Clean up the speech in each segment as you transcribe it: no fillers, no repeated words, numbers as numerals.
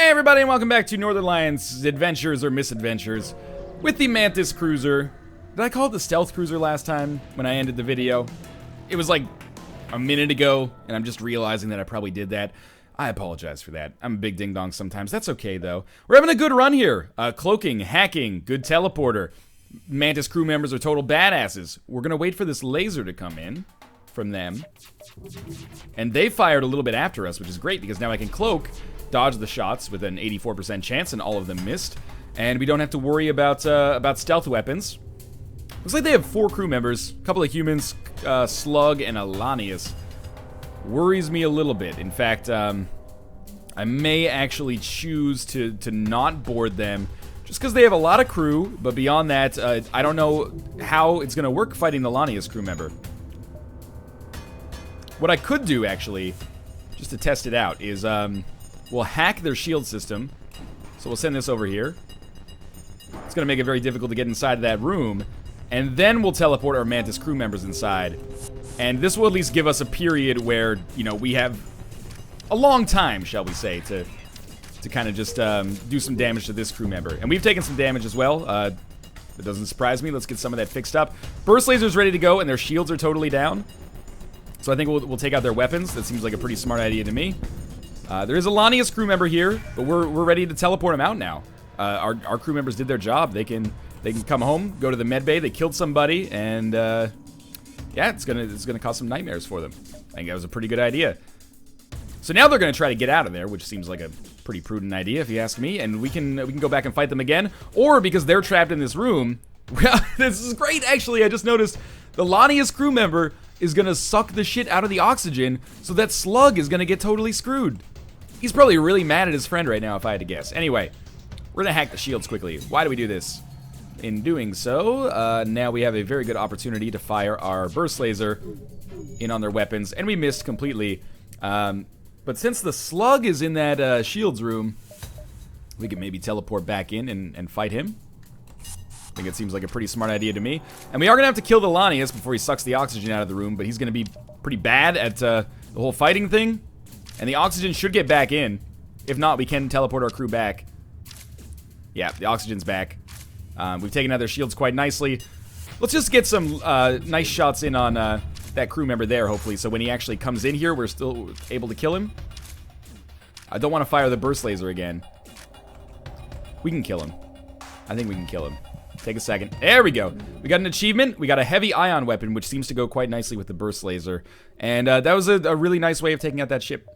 Hey everybody, and welcome back to Northern Lions' adventures or misadventures with the Mantis cruiser. Did I call it the stealth cruiser last time when I ended the video? It was like a minute ago, and I'm just realizing that I probably did that. I apologize for that. I'm a big ding-dong sometimes. That's okay, though. We're having a good run here. Cloaking, hacking, good teleporter. Mantis crew members are total badasses. We're gonna wait for this laser to come in from them. And they fired a little bit after us, which is great, because now I can cloak, dodge the shots with an 84% chance, and all of them missed. And we don't have to worry about stealth weapons. Looks like they have 4 crew members, a couple of humans, Slug, and Alanius. Worries me a little bit. In fact, I may actually choose to not board them, just because they have a lot of crew, but beyond that, I don't know how it's going to work fighting the Alanius crew member. What I could do, actually, just to test it out, is we'll hack their shield system. So we'll send this over here. It's going to make it very difficult to get inside of that room. And then we'll teleport our Mantis crew members inside. And this will at least give us a period where, you know, we have a long time, shall we say, to kind of just do some damage to this crew member. And we've taken some damage as well. That doesn't surprise me. Let's get some of that fixed up. Burst laser's ready to go, and their shields are totally down. So I think we'll take out their weapons. That seems like a pretty smart idea to me. There is a Alanius crew member here, but we're ready to teleport him out now. Our crew members did their job. They can come home, go to the med bay. They killed somebody, and yeah, it's gonna cause some nightmares for them. I think that was a pretty good idea. So now they're gonna try to get out of there, which seems like a pretty prudent idea, if you ask me. And we can go back and fight them again, or because they're trapped in this room. Well, this is great. Actually, I just noticed the Alanius crew member is gonna suck the shit out of the oxygen, so that Slug is gonna get totally screwed. He's probably really mad at his friend right now, if I had to guess. Anyway, we're gonna hack the shields quickly. Why do we do this? In doing so, now we have a very good opportunity to fire our burst laser in on their weapons, and we missed completely. But since the Slug is in that shields room, we can maybe teleport back in and fight him. I think it seems like a pretty smart idea to me. And we are going to have to kill the Alanius before he sucks the oxygen out of the room, but he's going to be pretty bad at the whole fighting thing. And the oxygen should get back in. If not, we can teleport our crew back. Yeah, the oxygen's back. We've taken out their shields quite nicely. Let's just get some nice shots in on that crew member there, hopefully, so when he actually comes in here, we're still able to kill him. I don't want to fire the burst laser again. We can kill him. I think we can kill him. Take a second. There we go. We got an achievement. We got a heavy ion weapon, which seems to go quite nicely with the burst laser. And that was a really nice way of taking out that ship.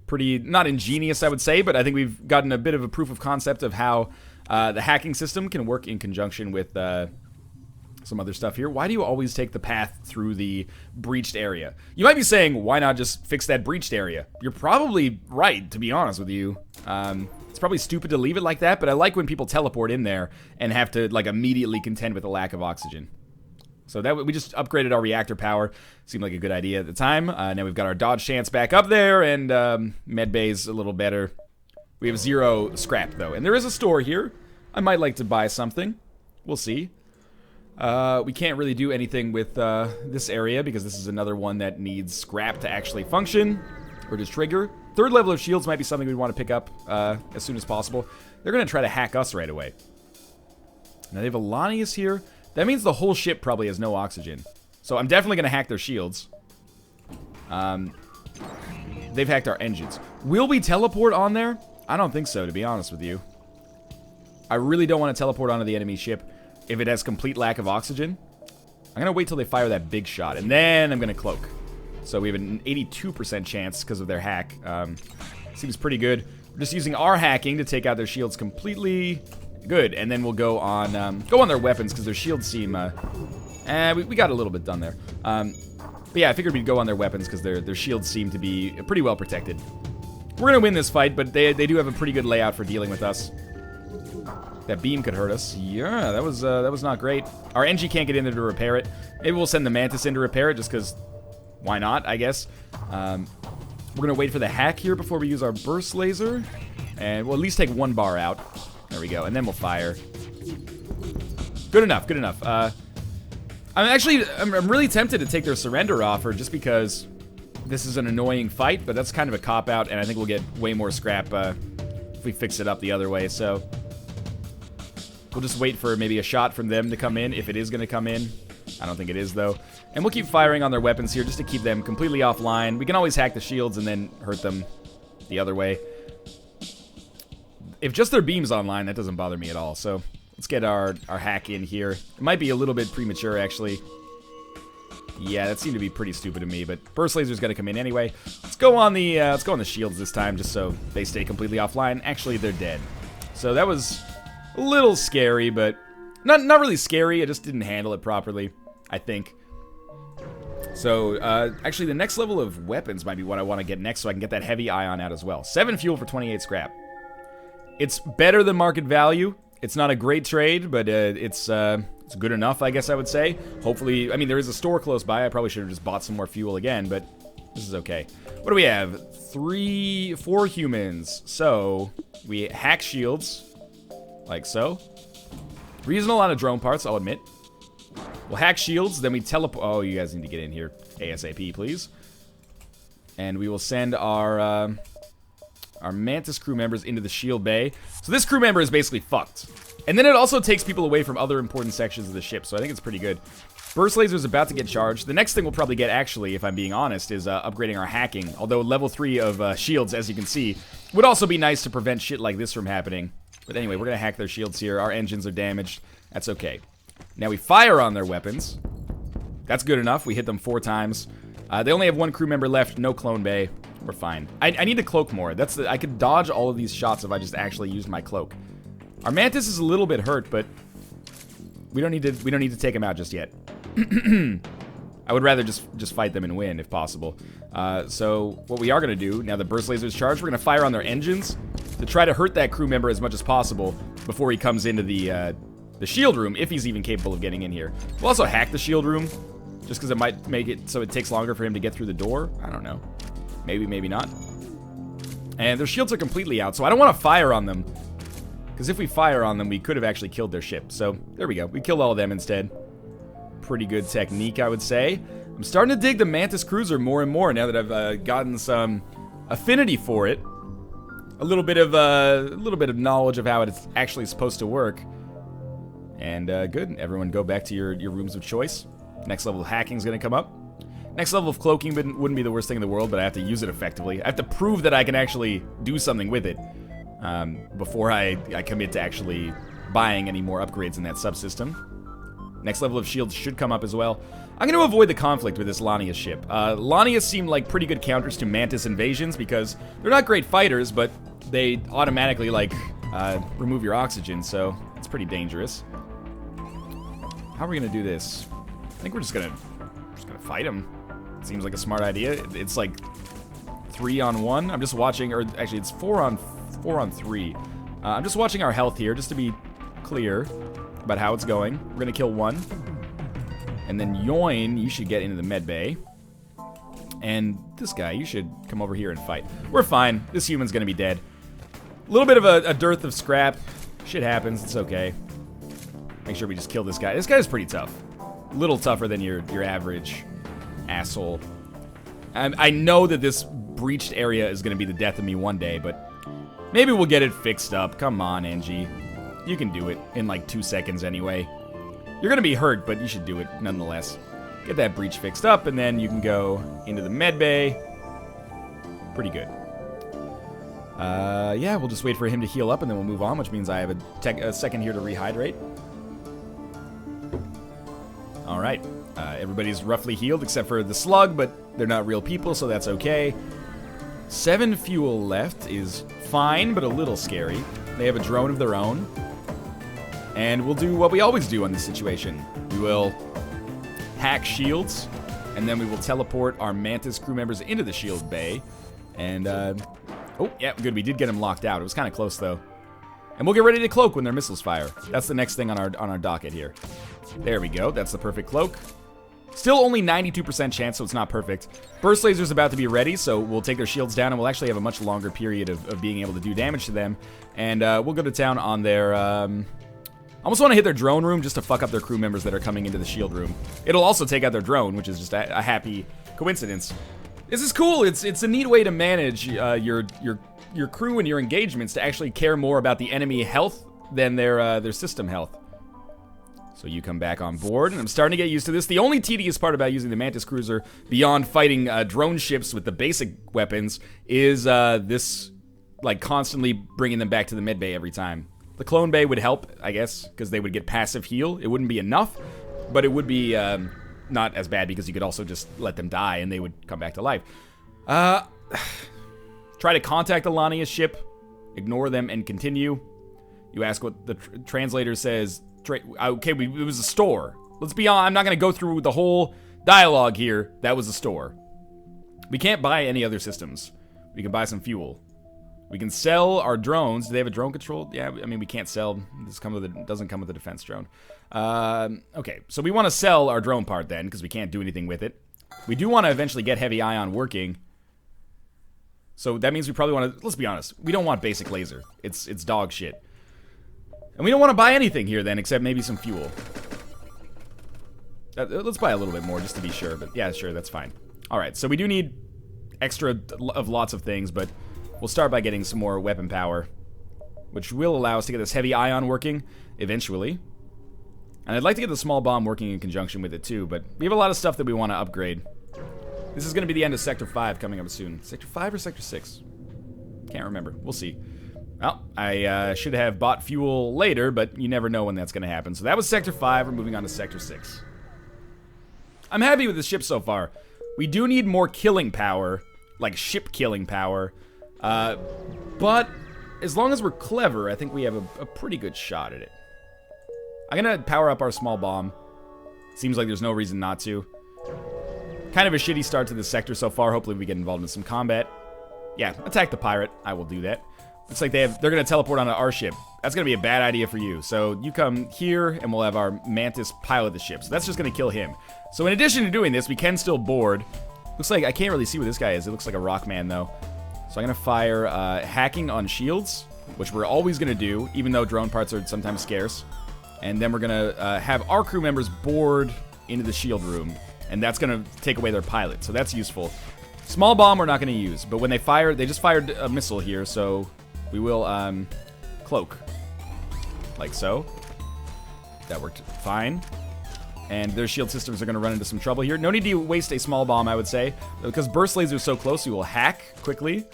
Pretty, not ingenious, I would say, but I think we've gotten a bit of a proof of concept of how the hacking system can work in conjunction with some other stuff here. Why do you always take the path through the breached area? You might be saying, why not just fix that breached area? You're probably right, to be honest with you. It's probably stupid to leave it like that, but I like when people teleport in there and have to, like, immediately contend with a lack of oxygen. So that we just upgraded our reactor power. Seemed like a good idea at the time. Now we've got our dodge chance back up there, and medbay's a little better. We have 0 scrap, though. And there is a store here. I might like to buy something. We'll see. We can't really do anything with this area, because this is another one that needs scrap to actually function, or to trigger. 3rd level of shields might be something we want to pick up as soon as possible. They're going to try to hack us right away. Now they have Alanius here. That means the whole ship probably has no oxygen. So I'm definitely going to hack their shields. They've hacked our engines. Will we teleport on there? I don't think so, to be honest with you. I really don't want to teleport onto the enemy ship if it has complete lack of oxygen. I'm going to wait till they fire that big shot, and then I'm going to cloak. So we have an 82% chance because of their hack. Seems pretty good. We're just using our hacking to take out their shields completely. Good, and then we'll go on their weapons, because their shields seem... we got a little bit done there. But yeah, I figured we'd go on their weapons, because their shields seem to be pretty well protected. We're going to win this fight, but they do have a pretty good layout for dealing with us. That beam could hurt us. Yeah, that was not great. Our NG can't get in there to repair it. Maybe we'll send the Mantis in to repair it, just because... Why not, I guess. We're going to wait for the hack here before we use our burst laser. And we'll at least take 1 bar out. There we go, and then we'll fire. Good enough, good enough. I'm really tempted to take their surrender offer, just because this is an annoying fight, but that's kind of a cop-out, and I think we'll get way more scrap if we fix it up the other way, so we'll just wait for maybe a shot from them to come in, if it is going to come in. I don't think it is, though. And we'll keep firing on their weapons here just to keep them completely offline. We can always hack the shields and then hurt them the other way. If just their beam's online, that doesn't bother me at all. So let's get our hack in here. It might be a little bit premature, actually. Yeah, that seemed to be pretty stupid to me, but burst laser's gonna come in anyway. Let's go on the shields this time, just so they stay completely offline. Actually, they're dead. So that was a little scary, but not really scary. I just didn't handle it properly, I think. So actually, the next level of weapons might be what I want to get next, so I can get that heavy ion out as well. 7 fuel for 28 scrap. It's better than market value. It's not a great trade, but it's good enough, I guess I would say. Hopefully, I mean, there is a store close by. I probably should have just bought some more fuel again, but this is okay. What do we have? 4 humans. So we hack shields, like so. We're using a lot of drone parts, I'll admit. We'll hack shields, then we teleport. Oh, you guys need to get in here ASAP, please. And we will send our Mantis crew members into the shield bay. So this crew member is basically fucked. And then it also takes people away from other important sections of the ship, so I think it's pretty good. Burst laser is about to get charged. The next thing we'll probably get, actually, if I'm being honest, is upgrading our hacking. Although level 3 of shields, as you can see, would also be nice to prevent shit like this from happening. But anyway, we're going to hack their shields here. Our engines are damaged. That's okay. Now we fire on their weapons. That's good enough. We hit them 4 times. They only have 1 crew member left. No clone bay. We're fine. I need to cloak more. I could dodge all of these shots if I just actually used my cloak. Our Mantis is a little bit hurt, but we don't need to take him out just yet. I would rather just fight them and win if possible. So what we are going to do, now the burst laser is charged, we're going to fire on their engines to try to hurt that crew member as much as possible before he comes into the shield room, if he's even capable of getting in here. We'll also hack the shield room, just because it might make it so it takes longer for him to get through the door. I don't know. Maybe, maybe not. And their shields are completely out, so I don't want to fire on them. Because if we fire on them, we could have actually killed their ship. So, there we go. We killed all of them instead. Pretty good technique, I would say. I'm starting to dig the Mantis cruiser more and more now that I've gotten some affinity for it. A little bit of knowledge of how it's actually supposed to work. And good. Everyone go back to your rooms of choice. Next level of hacking is going to come up. Next level of cloaking wouldn't be the worst thing in the world, but I have to use it effectively. I have to prove that I can actually do something with it before I commit to actually buying any more upgrades in that subsystem. Next level of shields should come up as well. I'm going to avoid the conflict with this Lanius ship. Lanius seem like pretty good counters to Mantis invasions because they're not great fighters, but they automatically, like, remove your oxygen, so it's pretty dangerous. How are we going to do this? I think we're just gonna fight them. Seems like a smart idea. It's like 3-on-1. I'm just watching, or actually it's 4-on-3. I'm just watching our health here, just to be clear about how it's going. We're gonna kill 1. And then Yoin, you should get into the med bay. And this guy, you should come over here and fight. We're fine. This human's gonna be dead. A little bit of a dearth of scrap. Shit happens, it's okay. Make sure we just kill this guy. This guy's pretty tough. A little tougher than your average asshole. I know that this breached area is going to be the death of me one day, but maybe we'll get it fixed up. Come on, Angie. You can do it in like 2 seconds anyway. You're going to be hurt, but you should do it nonetheless. Get that breach fixed up, and then you can go into the med bay. Pretty good. Yeah, we'll just wait for him to heal up, and then we'll move on, which means I have a second here to rehydrate. All right. Everybody's roughly healed except for the slug, but they're not real people, so that's okay. 7 fuel left is fine, but a little scary. They have a drone of their own. And we'll do what we always do in this situation. We will hack shields, and then we will teleport our Mantis crew members into the shield bay. And, oh, yeah, good. We did get them locked out. It was kind of close, though. And we'll get ready to cloak when their missiles fire. That's the next thing on our docket here. There we go. That's the perfect cloak. Still only 92% chance, so it's not perfect. Burst laser's about to be ready, so we'll take their shields down, and we'll actually have a much longer period of being able to do damage to them. And we'll go to town on their... I almost want to hit their drone room just to fuck up their crew members that are coming into the shield room. It'll also take out their drone, which is just a happy coincidence. This is cool. It's a neat way to manage your your crew and your engagements to actually care more about the enemy health than their system health. So you come back on board, and I'm starting to get used to this. The only tedious part about using the Mantis cruiser, beyond fighting drone ships with the basic weapons, is this, like, constantly bringing them back to the med bay every time. The clone bay would help, I guess, because they would get passive heal. It wouldn't be enough, but it would be not as bad because you could also just let them die and they would come back to life. Try to contact the Lania's ship, ignore them, and continue. You ask what the translator says. Okay, it was a store. Let's be honest, I'm not going to go through the whole dialogue here. That was a store. We can't buy any other systems. We can buy some fuel. We can sell our drones. Do they have a drone control? Yeah, I mean, we can't sell. This doesn't come with a defense drone. Okay, so we want to sell our drone part then, because we can't do anything with it. We do want to eventually get heavy ion working. So that means we probably want to, let's be honest, we don't want basic laser. It's dog shit. And we don't want to buy anything here then, except maybe some fuel. Let's buy a little bit more just to be sure, but yeah, sure, that's fine. Alright, so we do need extra of lots of things, but we'll start by getting some more weapon power, which will allow us to get this heavy ion working eventually. And I'd like to get the small bomb working in conjunction with it too, but we have a lot of stuff that we want to upgrade. This is going to be the end of Sector 5 coming up soon. Sector 5 or Sector 6? Can't remember. We'll see. Well, I should have bought fuel later, but you never know when that's going to happen. So that was Sector 5. We're moving on to Sector 6. I'm happy with the ship so far. We do need more killing power, like ship killing power. But as long as we're clever, I think we have a pretty good shot at it. I'm going to power up our small bomb. Seems like there's no reason not to. Kind of a shitty start to this sector so far. Hopefully we get involved in some combat. Yeah, attack the pirate. I will do that. Looks like they're going to teleport onto our ship. That's going to be a bad idea for you. So you come here, and we'll have our Mantis pilot the ship. So that's just going to kill him. So in addition to doing this, we can still board. Looks like I can't really see what this guy is. It looks like a rock man, though. So I'm going to fire hacking on shields, which we're always going to do, even though drone parts are sometimes scarce. And then we're going to have our crew members board into the shield room. And that's going to take away their pilot. So that's useful. Small bomb we're not going to use. But when they fire, they just fired a missile here, so we will cloak. Like so. That worked fine. And their shield systems are going to run into some trouble here. No need to waste a small bomb, I would say. Because burst laser is so close, we will hack quickly.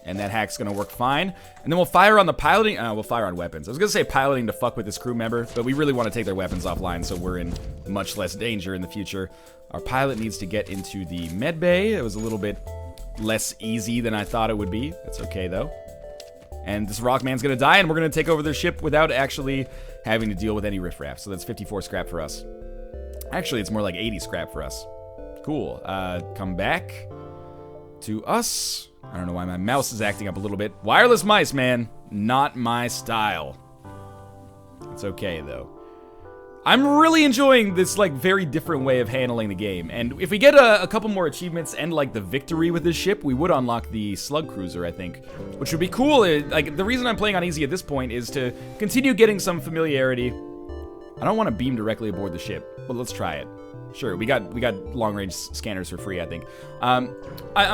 And that hack's going to work fine. And then we'll fire on the piloting. We'll fire on weapons. I was going to say piloting to fuck with this crew member, but we really want to take their weapons offline, so we're in much less danger in the future. Our pilot needs to get into the med bay. It was a little bit less easy than I thought it would be. That's okay, though. And this Rockman's going to die, and we're going to take over their ship without actually having to deal with any riffraff. So that's 54 scrap for us. Actually, it's more like 80 scrap for us. Cool. Come back to us. I don't know why my mouse is acting up a little bit. Wireless mice, man. Not my style. It's okay, though. I'm really enjoying this, like, very different way of handling the game. And if we get a couple more achievements and, like, the victory with this ship, we would unlock the slug cruiser, I think. Which would be cool. Like, the reason I'm playing on easy at this point is to continue getting some familiarity. I don't want to beam directly aboard the ship, but let's try it. Sure, we got long-range scanners for free, I think. I'm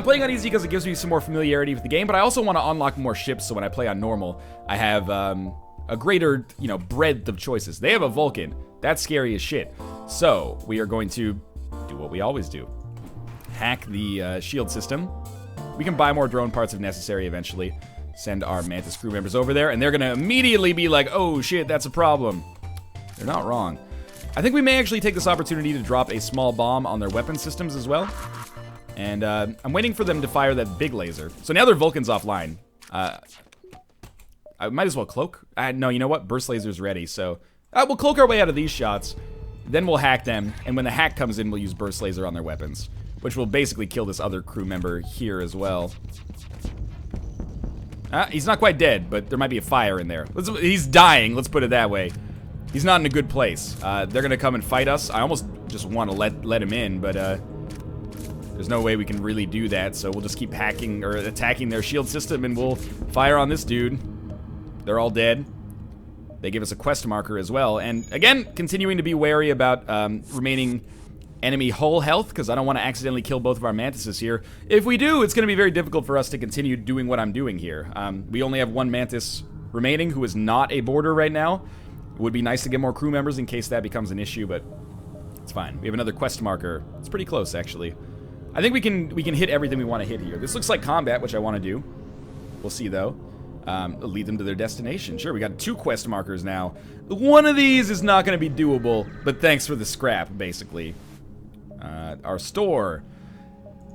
playing on easy because it gives me some more familiarity with the game, but I also want to unlock more ships, so when I play on normal, I have a greater, breadth of choices. They have a Vulcan. That's scary as shit. So, we are going to do what we always do. Hack the shield system. We can buy more drone parts if necessary eventually. Send our Mantis crew members over there, and they're going to immediately be like, oh shit, that's a problem. They're not wrong. I think we may actually take this opportunity to drop a small bomb on their weapon systems as well. And I'm waiting for them to fire that big laser. So now their Vulcan's offline. I might as well cloak. No, you know what? Burst laser's ready, so we'll cloak our way out of these shots. Then we'll hack them, and when the hack comes in, we'll use burst laser on their weapons, which will basically kill this other crew member here as well. He's not quite dead, but there might be a fire in there. He's dying, let's put it that way. He's not in a good place. They're gonna come and fight us. I almost just want to let him in, but there's no way we can really do that, so we'll just keep hacking or attacking their shield system, and we'll fire on this dude. They're all dead. They give us a quest marker as well, and again, continuing to be wary about remaining enemy hull health, because I don't want to accidentally kill both of our Mantises here. If we do, it's going to be very difficult for us to continue doing what I'm doing here. We only have one Mantis remaining, who is not a boarder right now. It would be nice to get more crew members in case that becomes an issue, but it's fine. We have another quest marker. It's pretty close, actually. I think we can hit everything we want to hit here. This looks like combat, which I want to do. We'll see, though. Lead them to their destination. Sure, we got 2 quest markers now. One of these is not going to be doable, but thanks for the scrap, basically. Our store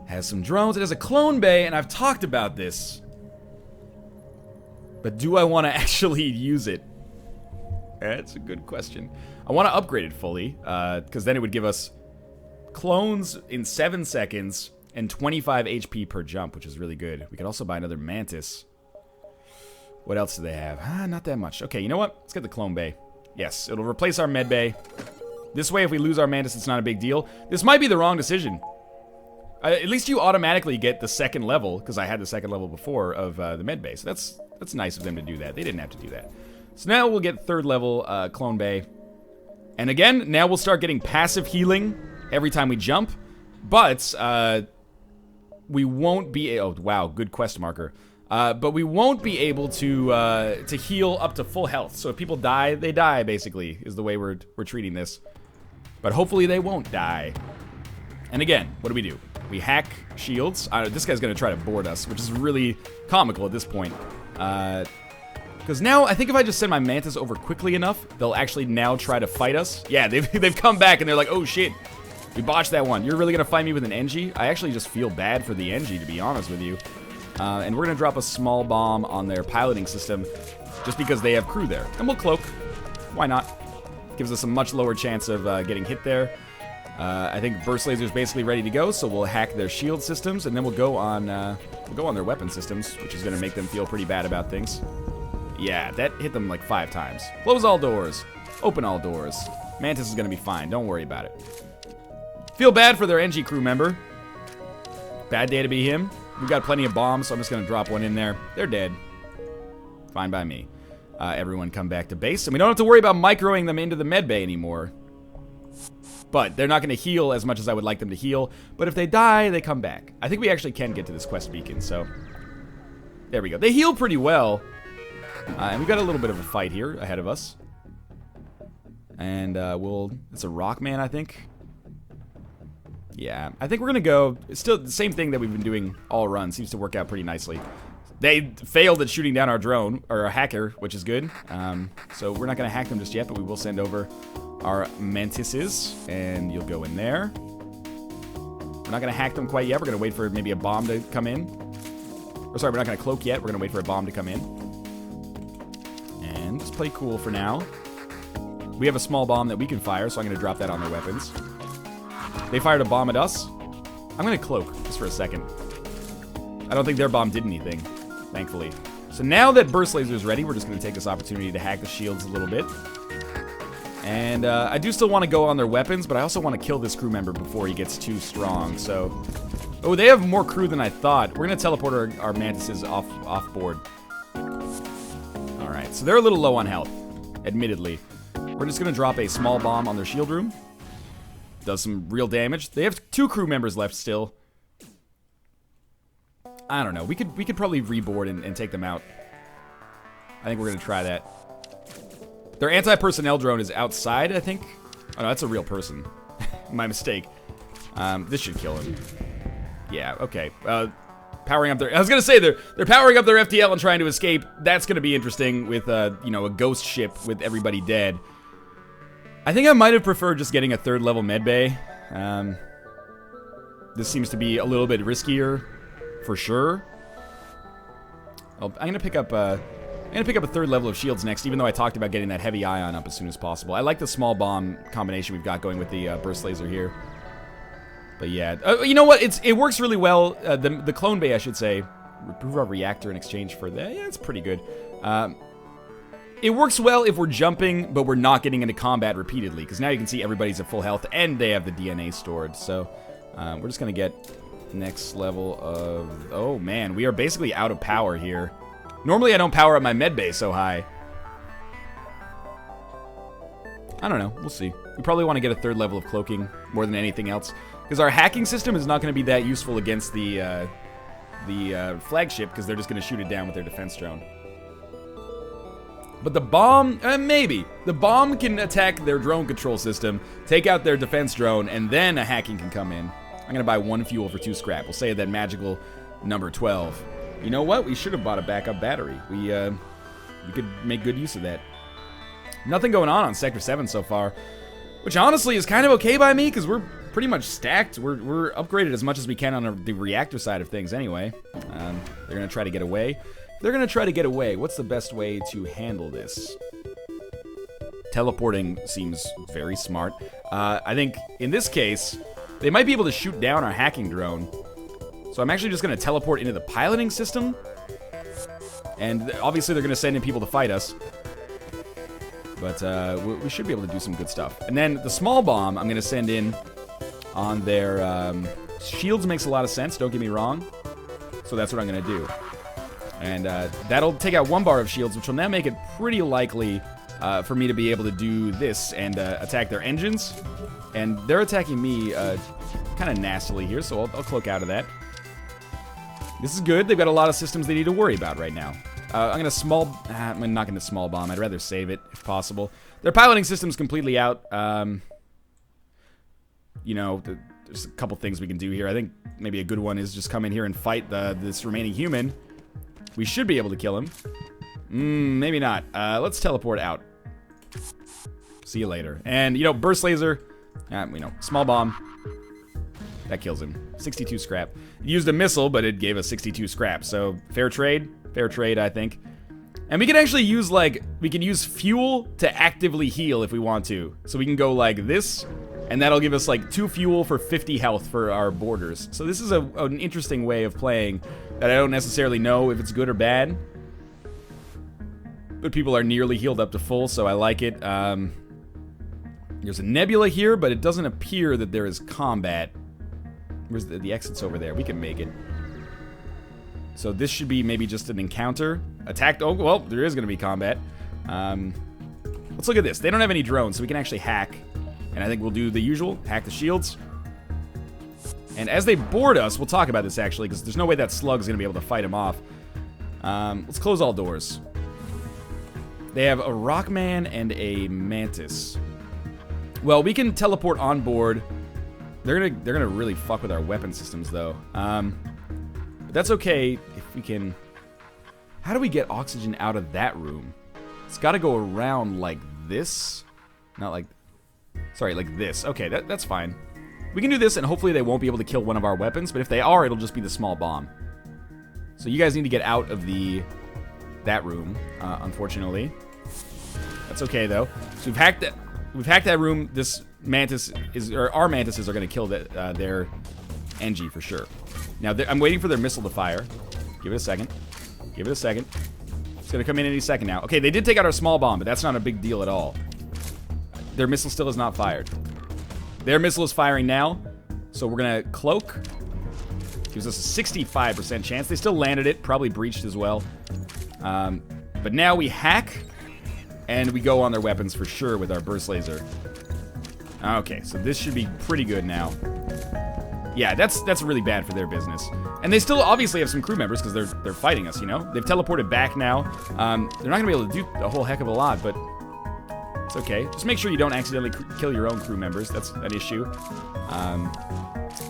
has some drones. It has a clone bay, and I've talked about this. But do I want to actually use it? That's a good question. I want to upgrade it fully, because then it would give us clones in 7 seconds and 25 HP per jump, which is really good. We could also buy another Mantis. What else do they have? Not that much. Okay, you know what? Let's get the clone bay. Yes, it'll replace our med bay. This way, if we lose our Mantis, it's not a big deal. This might be the wrong decision. At least you automatically get the 2nd level, because I had the 2nd level before of the med bay. So that's nice of them to do that. They didn't have to do that. So now we'll get 3rd level clone bay. And again, now we'll start getting passive healing every time we jump. But we won't be... Oh, wow, good quest marker. But we won't be able to heal up to full health. So if people die, they die, basically, is the way we're treating this. But hopefully they won't die. And again, what do? We hack shields. This guy's going to try to board us, which is really comical at this point. Because now, I think if I just send my Mantis over quickly enough, they'll actually now try to fight us. Yeah, they've come back and they're like, oh shit, we botched that one. You're really going to fight me with an NG? I actually just feel bad for the NG, to be honest with you. And we're going to drop a small bomb on their piloting system just because they have crew there. And we'll cloak. Why not? Gives us a much lower chance of getting hit there. I think burst laser's basically ready to go, so we'll hack their shield systems, and then we'll go on their weapon systems, which is going to make them feel pretty bad about things. Yeah, that hit them like 5 times. Close all doors. Open all doors. Mantis is going to be fine. Don't worry about it. Feel bad for their NG crew member. Bad day to be him. We've got plenty of bombs, so I'm just going to drop one in there. They're dead. Fine by me. Everyone come back to base, and we don't have to worry about microing them into the medbay anymore. But they're not going to heal as much as I would like them to heal. But if they die, they come back. I think we actually can get to this quest beacon, so... There we go. They heal pretty well. And we've got a little bit of a fight here ahead of us. And it's a rock man, I think. Yeah, I think we're gonna go. It's still the same thing that we've been doing all run. Seems to work out pretty nicely. They failed at shooting down our drone, or our hacker, which is good. So we're not gonna hack them just yet, but we will send over our Mantises, and you'll go in there. We're not gonna hack them quite yet. We're gonna wait for maybe a bomb to come in. Or sorry, we're not gonna cloak yet. We're gonna wait for a bomb to come in. And just play cool for now. We have a small bomb that we can fire, so I'm gonna drop that on their weapons. They fired a bomb at us. I'm gonna cloak just for a second. I don't think their bomb did anything, thankfully. So now that burst laser is ready, we're just gonna take this opportunity to hack the shields a little bit. And I do still want to go on their weapons, but I also want to kill this crew member before he gets too strong. So, oh, they have more crew than I thought. We're gonna teleport our Mantises off board. All right, so they're a little low on health, admittedly. We're just gonna drop a small bomb on their shield room. Does some real damage. They have 2 crew members left still. I don't know. We could probably reboard and take them out. I think we're gonna try that. Their anti-personnel drone is outside, I think. Oh no, that's a real person. My mistake. This should kill him. Yeah, okay. Powering up their... I was gonna say, they're powering up their FTL and trying to escape. That's gonna be interesting with, you know, a ghost ship with everybody dead. I think I might have preferred just getting a 3rd level medbay. This seems to be a little bit riskier, for sure. I'm gonna pick up a 3rd level of shields next, even though I talked about getting that heavy ion up as soon as possible. I like the small bomb combination we've got going with the burst laser here. But yeah, you know what? It works really well. The clone bay, I should say, improve our reactor in exchange for that. Yeah, it's pretty good. It works well if we're jumping, but we're not getting into combat repeatedly, because now you can see everybody's at full health, and they have the DNA stored. So we're just going to get next level of... Oh, man, we are basically out of power here. Normally, I don't power up my medbay so high. I don't know. We'll see. We probably want to get a 3rd level of cloaking more than anything else, because our hacking system is not going to be that useful against the flagship, because they're just going to shoot it down with their defense drone. But the bomb, maybe. The bomb can attack their drone control system, take out their defense drone, and then a hacking can come in. I'm going to buy 1 fuel for 2 scrap. We'll say that magical number 12. You know what? We should have bought a backup battery. We could make good use of that. Nothing going on Sector 7 so far, which honestly is kind of okay by me, because we're pretty much stacked. We're upgraded as much as we can on the reactor side of things anyway. They're going to try to get away. They're going to try to get away. What's the best way to handle this? Teleporting seems very smart. I think in this case, they might be able to shoot down our hacking drone. So I'm actually just going to teleport into the piloting system. And obviously they're going to send in people to fight us. But we should be able to do some good stuff. And then the small bomb I'm going to send in on their shields. Makes a lot of sense, don't get me wrong. So that's what I'm going to do. And that'll take out 1 bar of shields, which will now make it pretty likely for me to be able to do this and attack their engines. And they're attacking me kind of nastily here, so I'll cloak out of that. This is good. They've got a lot of systems they need to worry about right now. I'm going to I'm not going to small bomb. I'd rather save it, if possible. Their piloting system's completely out. You know, there's a couple things we can do here. I think maybe a good one is just come in here and fight this remaining human. We should be able to kill him. Maybe not. Let's teleport out. See you later. And, you know, burst laser. You know, small bomb. That kills him. 62 scrap. It used a missile, but it gave us 62 scrap. So, fair trade. Fair trade, I think. And we can actually use, like, we can use fuel to actively heal if we want to. So we can go like this, and that'll give us, like, 2 fuel for 50 health for our borders. So this is an interesting way of playing that I don't necessarily know if it's good or bad. But people are nearly healed up to full, so I like it. There's a nebula here, but it doesn't appear that there is combat. Where's the exit's over there? We can make it. So this should be maybe just an encounter. Attacked. Oh, well, there is going to be combat. Let's look at this. They don't have any drones, so we can actually hack. And I think we'll do the usual. Hack the shields. And as they board us, we'll talk about this actually, because there's no way that slug's going to be able to fight him off. Let's close all doors. They have a Rockman and a Mantis. Well, we can teleport on board. They're gonna really fuck with our weapon systems, though. But that's okay if we can... How do we get oxygen out of that room? It's got to go around like this. Not like... Sorry, like this. Okay, that's fine. We can do this, and hopefully they won't be able to kill one of our weapons. But if they are, it'll just be the small bomb. So you guys need to get out of that room, unfortunately. That's okay, though. So we've hacked that room. This Mantis is... Or our Mantises are going to kill their NG for sure. Now, I'm waiting for their missile to fire. Give it a second. Give it a second. It's going to come in any second now. Okay, they did take out our small bomb, but that's not a big deal at all. Their missile still is not fired. Their missile is firing now, so we're going to cloak. Gives us a 65% chance. They still landed it, probably breached as well. But now we hack, and we go on their weapons for sure with our burst laser. Okay, so this should be pretty good now. Yeah, that's really bad for their business. And they still obviously have some crew members because they're fighting us, you know? They've teleported back now. They're not going to be able to do a whole heck of a lot, but it's okay. Just make sure you don't accidentally kill your own crew members. That's an issue.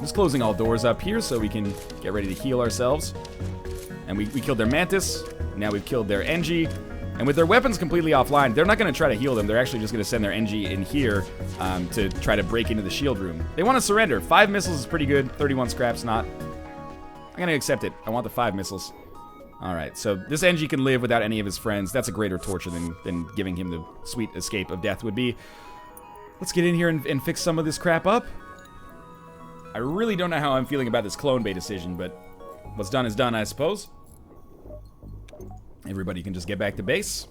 Just closing all doors up here so we can get ready to heal ourselves. And we killed their Mantis. Now we've killed their NG. And with their weapons completely offline, they're not going to try to heal them. They're actually just going to send their NG in here to try to break into the shield room. They want to surrender. 5 missiles is pretty good. 31 scraps not. I'm going to accept it. I want the 5 missiles. Alright, so this NG can live without any of his friends. That's a greater torture than giving him the sweet escape of death would be. Let's get in here and fix some of this crap up. I really don't know how I'm feeling about this clone bay decision, but what's done is done, I suppose. Everybody can just get back to base.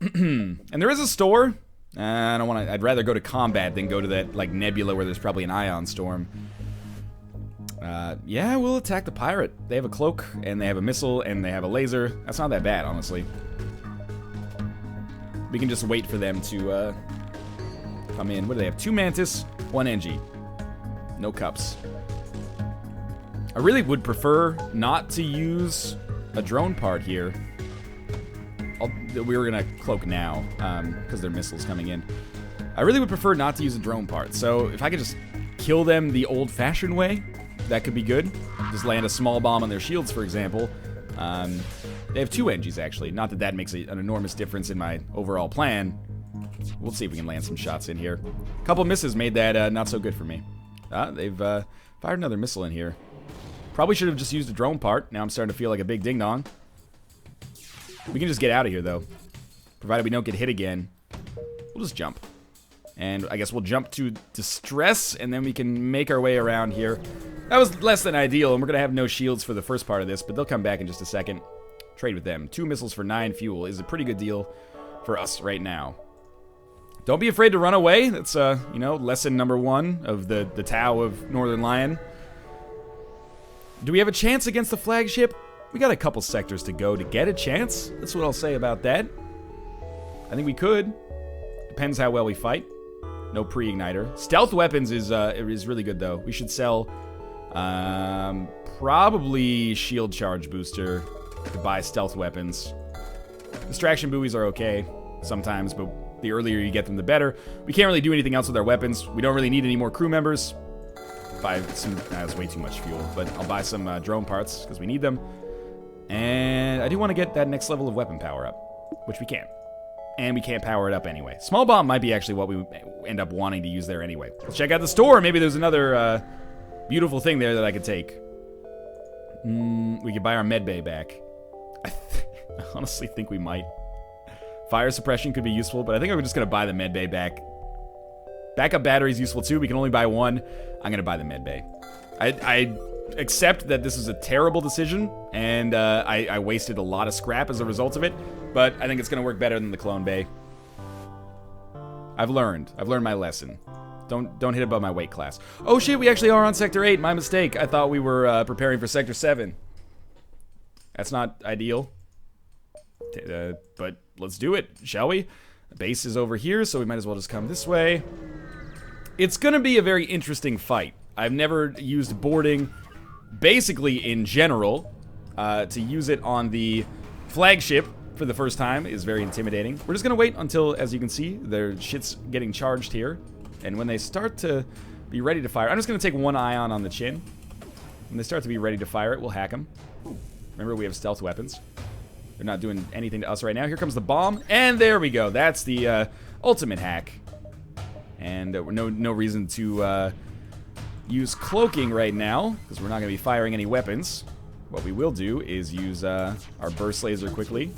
And there is a store. I don't want to... I'd rather go to combat than go to that, like, nebula where there's probably an ion storm. Yeah, we'll attack the pirate. They have a cloak, and they have a missile, and they have a laser. That's not that bad, honestly. We can just wait for them to come in. What do they have? 2 Mantis, 1 NG. No cups. I really would prefer not to use a drone part here. We were going to cloak now because there are missiles coming in. I really would prefer not to use a drone part. So if I could just kill them the old-fashioned way, that could be good. Just land a small bomb on their shields, for example. They have 2 NGs, actually. Not that that makes an enormous difference in my overall plan. We'll see if we can land some shots in here. A couple misses made that not so good for me. They've fired another missile in here. Probably should have just used a drone part. Now I'm starting to feel like a big ding-dong. We can just get out of here, though. Provided we don't get hit again. We'll just jump. And I guess we'll jump to distress, and then we can make our way around here. That was less than ideal, and we're going to have no shields for the first part of this, but they'll come back in just a second. Trade with them. 2 missiles for 9 fuel is a pretty good deal for us right now. Don't be afraid to run away. That's, you know, lesson number 1 of the Tao of Northern Lion. Do we have a chance against the flagship? We got a couple sectors to go to get a chance. That's what I'll say about that. I think we could. Depends how well we fight. No pre-igniter. Stealth weapons is really good, though. We should sell probably shield charge booster to buy stealth weapons. Distraction buoys are okay sometimes, but the earlier you get them, the better. We can't really do anything else with our weapons. We don't really need any more crew members. Buy some, that's way too much fuel, but I'll buy some drone parts because we need them. And I do want to get that next level of weapon power up, which we can't. And we can't power it up anyway. Small bomb might be actually what we end up wanting to use there anyway. Let's check out the store. Maybe there's another beautiful thing there that I could take. We could buy our med bay back. I honestly think we might. Fire suppression could be useful, but I think I'm just going to buy the med bay back. Backup battery is useful too. We can only buy 1. I'm going to buy the med bay. I accept that this is a terrible decision, and I wasted a lot of scrap as a result of it, but I think it's going to work better than the clone bay. I've learned my lesson. Don't hit above my weight class. Oh shit, we actually are on Sector 8. My mistake. I thought we were preparing for Sector 7. That's not ideal. But let's do it, shall we? The base is over here, so we might as well just come this way. It's going to be a very interesting fight. I've never used boarding, basically in general. To use it on the flagship for the first time is very intimidating. We're just going to wait until, as you can see, their shit's getting charged here. And when they start to be ready to fire, I'm just going to take 1 ion on the chin. When they start to be ready to fire it, we'll hack them. Remember, we have stealth weapons. They're not doing anything to us right now. Here comes the bomb, and there we go. That's the ultimate hack. And no reason to use cloaking right now, because we're not going to be firing any weapons. What we will do is use our burst laser quickly.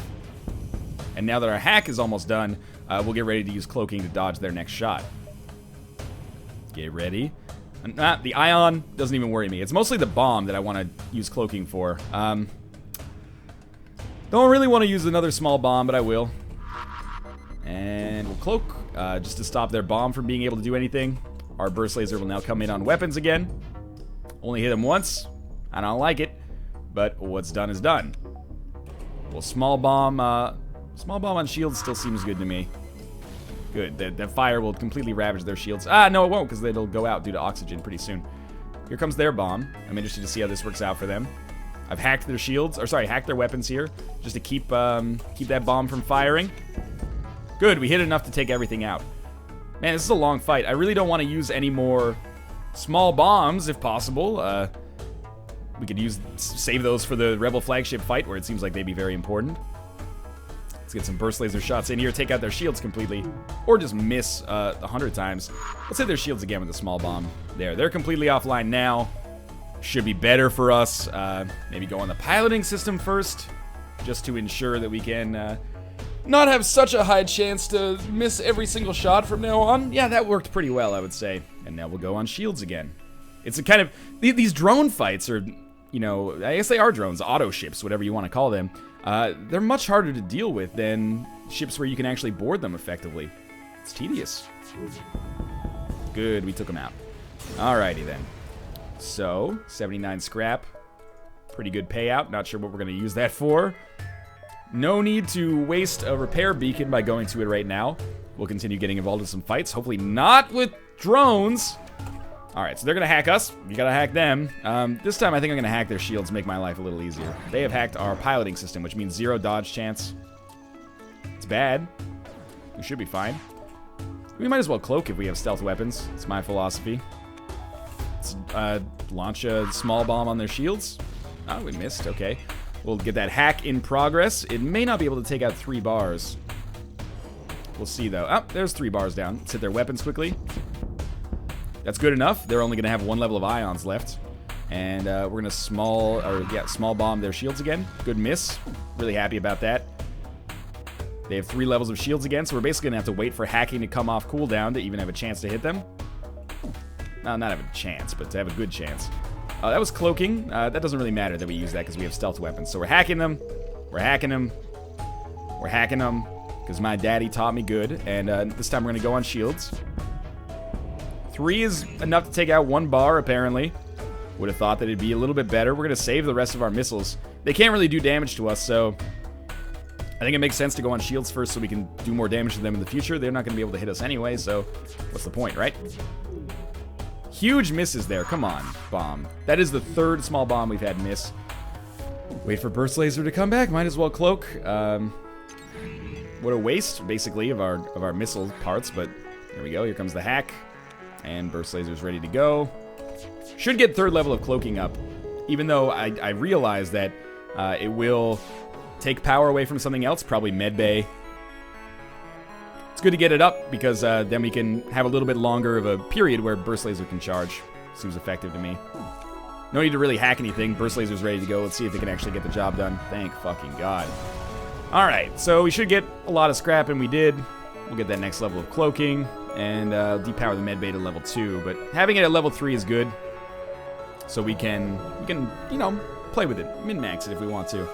And now that our hack is almost done, we'll get ready to use cloaking to dodge their next shot. Get ready. The ion doesn't even worry me. It's mostly the bomb that I want to use cloaking for. Don't really want to use another small bomb, but I will. And we'll cloak, just to stop their bomb from being able to do anything. Our burst laser will now come in on weapons again. Only hit them once. I don't like it, but what's done is done. Well, small bomb on shields still seems good to me. Good, that fire will completely ravage their shields. No, it won't, because it'll go out due to oxygen pretty soon. Here comes their bomb. I'm interested to see how this works out for them. I've hacked their shields, or sorry, hacked their weapons here, just to keep that bomb from firing. Good, we hit enough to take everything out. Man, this is a long fight. I really don't want to use any more small bombs, if possible. We could save those for the Rebel flagship fight, where it seems like they'd be very important. Let's get some burst laser shots in here, take out their shields completely, or just miss 100 times. Let's hit their shields again with a small bomb. There, they're completely offline now. Should be better for us. Maybe go on the piloting system first, just to ensure that we can not have such a high chance to miss every single shot from now on. Yeah, that worked pretty well, I would say. And now we'll go on shields again. It's a kind of, these drone fights are, you know, I guess they are drones, auto ships, whatever you want to call them. They're much harder to deal with than ships where you can actually board them effectively. It's tedious. Good, we took them out. Alrighty then. So, 79 scrap. Pretty good payout. Not sure what we're going to use that for. No need to waste a repair beacon by going to it right now. we'll continue getting involved in some fights. Hopefully not with drones. Alright, so they're gonna hack us. You gotta hack them. This time I think I'm gonna hack their shields, make my life a little easier. They have hacked our piloting system, which means 0 dodge chance. It's bad. We should be fine. We might as well cloak if we have stealth weapons. It's my philosophy. Let's launch a small bomb on their shields. Oh, we missed. Okay. We'll get that hack in progress. It may not be able to take out 3 bars. We'll see, though. Oh, there's 3 bars down. Let's hit their weapons quickly. That's good enough. They're only going to have 1 level of ions left. And we're going to small bomb their shields again. Good miss. Really happy about that. They have 3 levels of shields again, so we're basically going to have to wait for hacking to come off cooldown to even have a chance to hit them. No, not have a chance, but to have a good chance. That was cloaking. That doesn't really matter that we use that because we have stealth weapons. So we're hacking them. We're hacking them. We're hacking them because my daddy taught me good. And this time we're going to go on shields. 3 is enough to take out 1 bar, apparently. Would have thought that it'd be a little bit better. We're going to save the rest of our missiles. They can't really do damage to us, so I think it makes sense to go on shields first so we can do more damage to them in the future. They're not going to be able to hit us anyway, so what's the point, right? Huge misses there. Come on, bomb. That is the 3rd small bomb we've had miss. Wait for burst laser to come back. Might as well cloak. What a waste, basically, of our missile parts. But there we go. Here comes the hack, and burst laser's ready to go. Should get 3rd level of cloaking up, even though I realize that it will take power away from something else, probably medbay. It's good to get it up because then we can have a little bit longer of a period where burst laser can charge. Seems effective to me. No need to really hack anything. Burst laser's ready to go. Let's see if it can actually get the job done. Thank fucking God. Alright, so we should get a lot of scrap, and we did. We'll get that next level of cloaking, and depower the medbay to level 2. But having it at level 3 is good. So we can, you know, play with it. Min-max it if we want to.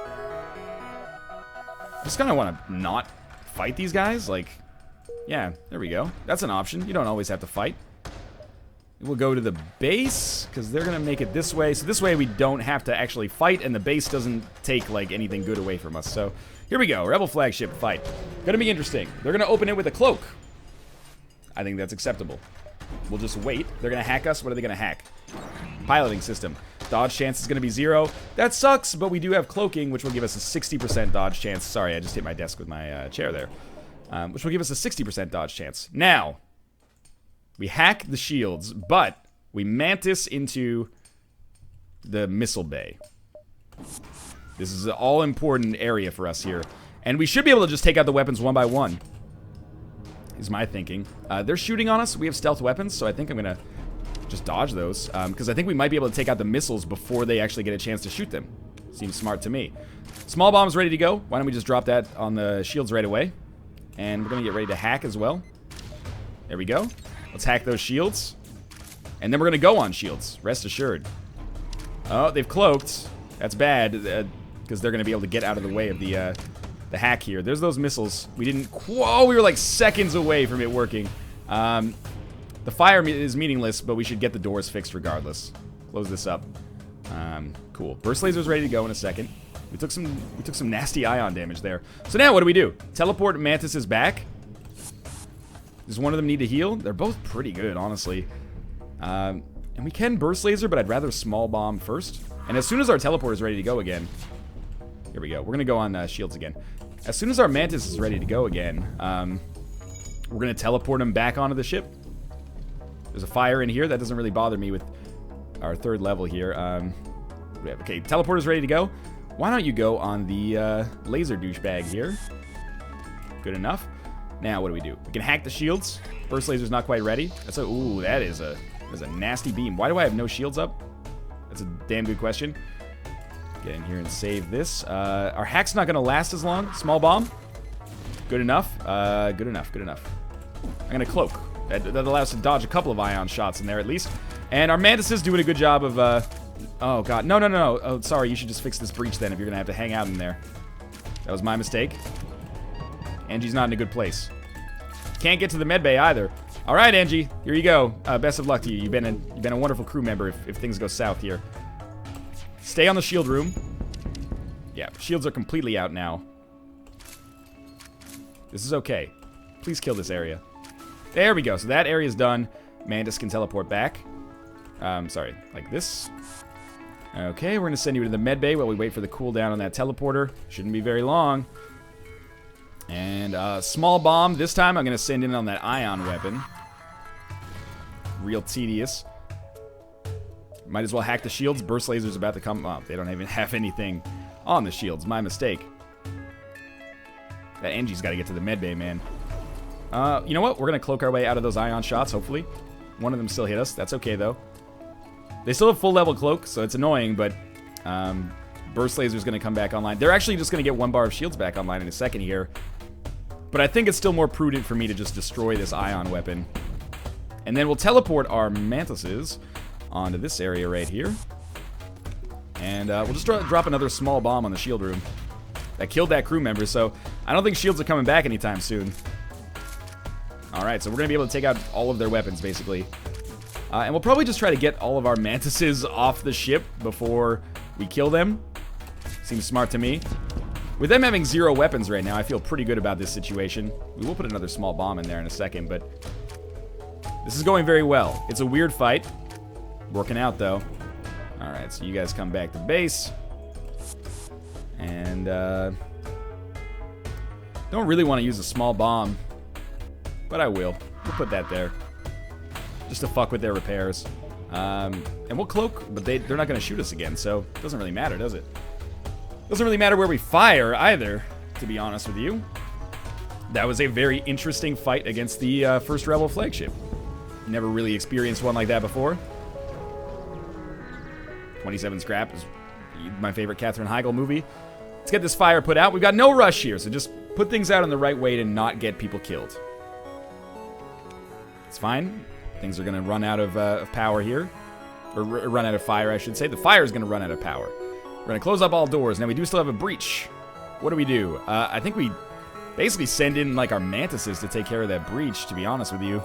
Just kind of want to not fight these guys, like... Yeah, there we go. That's an option. You don't always have to fight. We'll go to the base, because they're going to make it this way. So this way we don't have to actually fight, and the base doesn't take, like, anything good away from us. So here we go. Rebel flagship fight. Going to be interesting. They're going to open it with a cloak. I think that's acceptable. We'll just wait. They're going to hack us. What are they going to hack? Piloting system. Dodge chance is going to be 0. That sucks, but we do have cloaking, which will give us a 60% dodge chance. Sorry, I just hit my desk with my chair there. Which will give us a 60% dodge chance. Now, we hack the shields, but we Mantis into the missile bay. This is an all-important area for us here. And we should be able to just take out the weapons one by one, is my thinking. They're shooting on us. We have stealth weapons, so I think I'm going to just dodge those. Because I think we might be able to take out the missiles before they actually get a chance to shoot them. Seems smart to me. Small bomb's ready to go. Why don't we just drop that on the shields right away? And we're going to get ready to hack as well. There we go. Let's hack those shields. And then we're going to go on shields. Rest assured. Oh, they've cloaked. That's bad. Because they're going to be able to get out of the way of the hack here. There's those missiles. We didn't... Whoa, we were like seconds away from it working. The fire is meaningless, but we should get the doors fixed regardless. Close this up. Cool. Burst laser's ready to go in a second. We took some nasty ion damage there. So now what do? Teleport Mantis back. Does one of them need to heal? They're both pretty good, honestly. And we can burst laser, but I'd rather small bomb first. And as soon as our teleport is ready to go again, here we go. We're gonna go on shields again. As soon as our Mantis is ready to go again, we're gonna teleport him back onto the ship. There's a fire in here. That doesn't really bother me with our 3rd level here. Okay, teleport is ready to go. Why don't you go on the laser douchebag here? Good enough. Now, what do? We can hack the shields. Burst laser's not quite ready. Ooh, that is a nasty beam. Why do I have no shields up? That's a damn good question. Get in here and save this. Our hack's not going to last as long. Small bomb. Good enough. Good enough. I'm going to cloak. That allows us to dodge a couple of ion shots in there at least. And our Mantis is doing a good job of... Oh, God. No. Oh, sorry. You should just fix this breach then if you're going to have to hang out in there. That was my mistake. Angie's not in a good place. Can't get to the medbay either. All right, Angie. Here you go. Best of luck to you. You've been a wonderful crew member if things go south here. Stay on the shield room. Yeah, shields are completely out now. This is okay. Please kill this area. There we go. So that area's done. Mantis can teleport back. Sorry, like this. Okay, we're going to send you to the med bay while we wait for the cooldown on that teleporter. Shouldn't be very long. And small bomb. This time I'm going to send in on that ion weapon. Real tedious. Might as well hack the shields. Burst laser's about to come up. They don't even have anything on the shields. My mistake. That Angie's got to get to the med bay, man. You know what? We're going to cloak our way out of those ion shots, hopefully. One of them still hit us. That's okay, though. They still have full level cloak, so it's annoying, but burst laser's going to come back online. They're actually just going to get 1 bar of shields back online in a second here. But I think it's still more prudent for me to just destroy this ion weapon. And then we'll teleport our mantises onto this area right here. And we'll just drop another small bomb on the shield room. That killed that crew member, so I don't think shields are coming back anytime soon. Alright, so we're going to be able to take out all of their weapons, basically. And we'll probably just try to get all of our mantises off the ship before we kill them. Seems smart to me. With them having 0 weapons right now, I feel pretty good about this situation. We will put another small bomb in there in a second, but this is going very well. It's a weird fight. Working out, though. Alright, so you guys come back to base. And, don't really want to use a small bomb. But I will. We'll put that there. Just to fuck with their repairs. And we'll cloak, but they're not going to shoot us again, so it doesn't really matter, does it? Doesn't really matter where we fire, either, to be honest with you. That was a very interesting fight against the first Rebel flagship. Never really experienced one like that before. 27 scrap is my favorite Katherine Heigl movie. Let's get this fire put out. We've got no rush here, so just put things out in the right way to not get people killed. It's fine. Things are going to run out of power here. Or run out of fire, I should say. The fire is going to run out of power. We're going to close up all doors. Now, we do still have a breach. What do? I think we basically send in, like, our mantises to take care of that breach, to be honest with you.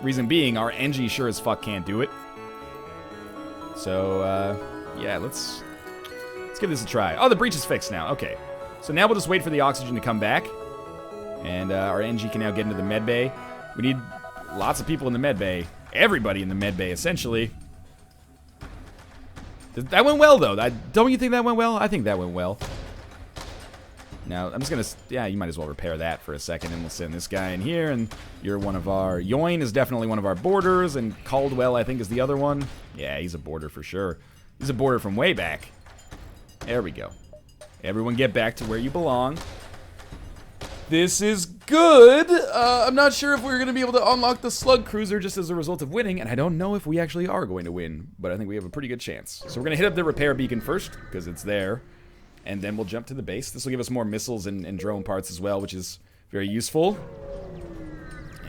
Reason being, our NG sure as fuck can't do it. So, yeah, let's give this a try. Oh, the breach is fixed now. Okay. So now we'll just wait for the oxygen to come back. And our NG can now get into the med bay. We need lots of people in the med bay. Everybody in the med bay, essentially. That went well, though. Don't you think that went well? I think that went well. Now, I'm just going to... Yeah, you might as well repair that for a second, and we'll send this guy in here, and you're one of our... Yoin is definitely one of our boarders, and Caldwell, I think, is the other one. Yeah, he's a boarder for sure. He's a boarder from way back. There we go. Everyone get back to where you belong. This is good. I'm not sure if we're going to be able to unlock the slug cruiser just as a result of winning, and I don't know if we actually are going to win, but I think we have a pretty good chance. So we're going to hit up the repair beacon first, because it's there, and then we'll jump to the base. This will give us more missiles and drone parts as well, which is very useful.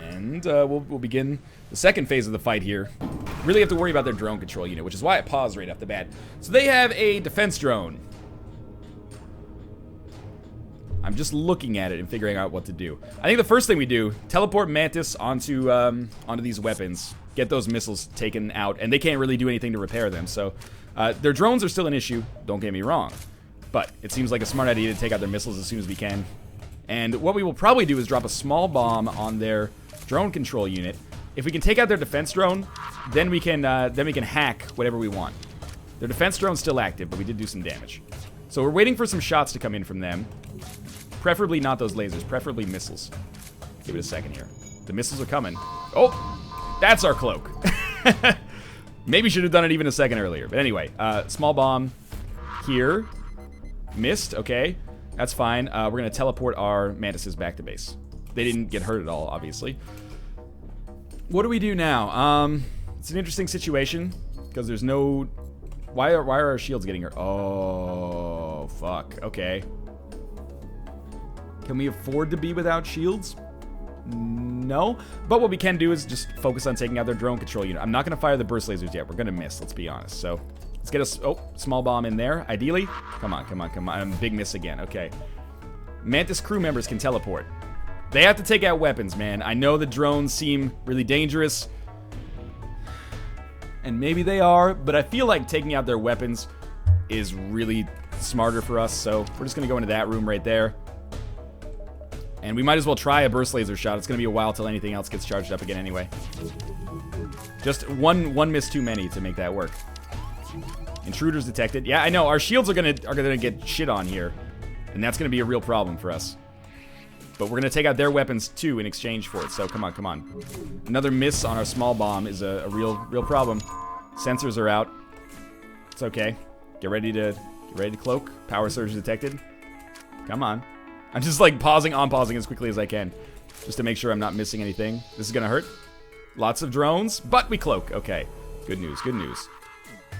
And we'll begin the second phase of the fight here. Really have to worry about their drone control unit, which is why I paused right off the bat. So they have a defense drone. I'm just looking at it and figuring out what to do. I think the first thing we do, teleport Mantis onto these weapons, get those missiles taken out, and they can't really do anything to repair them. So their drones are still an issue, don't get me wrong. But it seems like a smart idea to take out their missiles as soon as we can. And what we will probably do is drop a small bomb on their drone control unit. If we can take out their defense drone, then we can hack whatever we want. Their defense drone's still active, but we did do some damage. So we're waiting for some shots to come in from them. Preferably not those lasers, preferably missiles. Give it a second here. The missiles are coming. Oh, that's our cloak. Maybe should have done it even a second earlier. But anyway, small bomb here. Missed, okay. That's fine. We're going to teleport our mantises back to base. They didn't get hurt at all, obviously. What do we do now? It's an interesting situation because there's no... Why are our shields getting hurt? Oh, fuck. Okay. Can we afford to be without shields? No. But what we can do is just focus on taking out their drone control unit. I'm not going to fire the burst lasers yet. We're going to miss, let's be honest. So let's get a... Oh, small bomb in there, ideally. Come on, come on, come on. Big miss again. Okay. Mantis crew members can teleport. They have to take out weapons, man. I know the drones seem really dangerous. And maybe they are, but I feel like taking out their weapons is really smarter for us. So we're just going to go into that room right there. And we might as well try a burst laser shot. It's going to be a while till anything else gets charged up again anyway. Just one miss too many to make that work. Intruders detected. Yeah, I know. Our shields are gonna get shit on here. And that's going to be a real problem for us. But we're going to take out their weapons, too, in exchange for it. So, come on, come on. Another miss on our small bomb is a real problem. Sensors are out. It's okay. Get ready to cloak. Power surge detected. Come on. I'm just, like, pausing as quickly as I can. Just to make sure I'm not missing anything. This is going to hurt. Lots of drones, but we cloak. Okay. Good news, good news.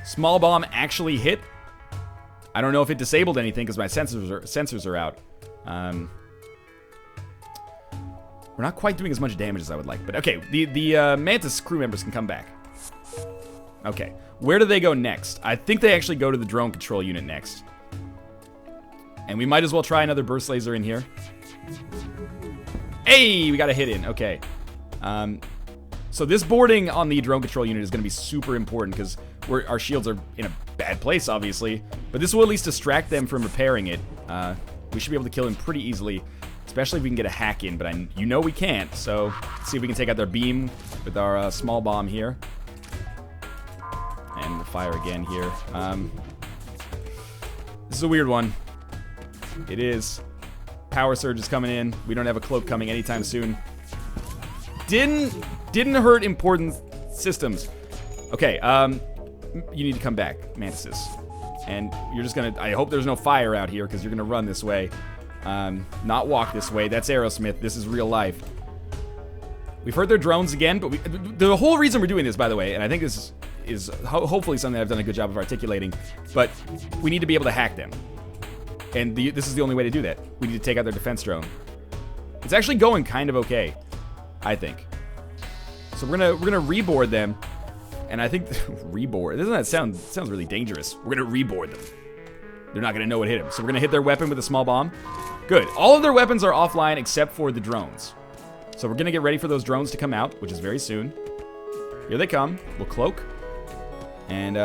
Small bomb actually hit. I don't know if it disabled anything because my sensors are out. We're not quite doing as much damage as I would like. But okay, the Mantis crew members can come back. Okay. Where do they go next? I think they actually go to the drone control unit next. And we might as well try another burst laser in here. Hey, we got a hit in. Okay. So this boarding on the drone control unit is going to be super important because our shields are in a bad place, obviously. But this will at least distract them from repairing it. We should be able to kill him pretty easily, especially if we can get a hack in. But you know we can't, so let's see if we can take out their beam with our small bomb here. And we'll fire again here. This is a weird one. It is. Power surge is coming in. We don't have a cloak coming anytime soon. Didn't hurt important systems. Okay, you need to come back, Mantises. And you're just gonna, I hope there's no fire out here because you're gonna run this way. Not walk this way. That's Aerosmith. This is real life. We've heard their drones again, but the whole reason we're doing this, by the way, and I think this is hopefully something I've done a good job of articulating, but we need to be able to hack them. And this is the only way to do that. We need to take out their defense drone. It's actually going kind of okay, I think. So we're gonna reboard them, and I think reboard. Doesn't that sounds really dangerous? We're gonna reboard them. They're not gonna know what hit them. So we're gonna hit their weapon with a small bomb. Good. All of their weapons are offline except for the drones. So we're gonna get ready for those drones to come out, which is very soon. Here they come. We'll cloak, and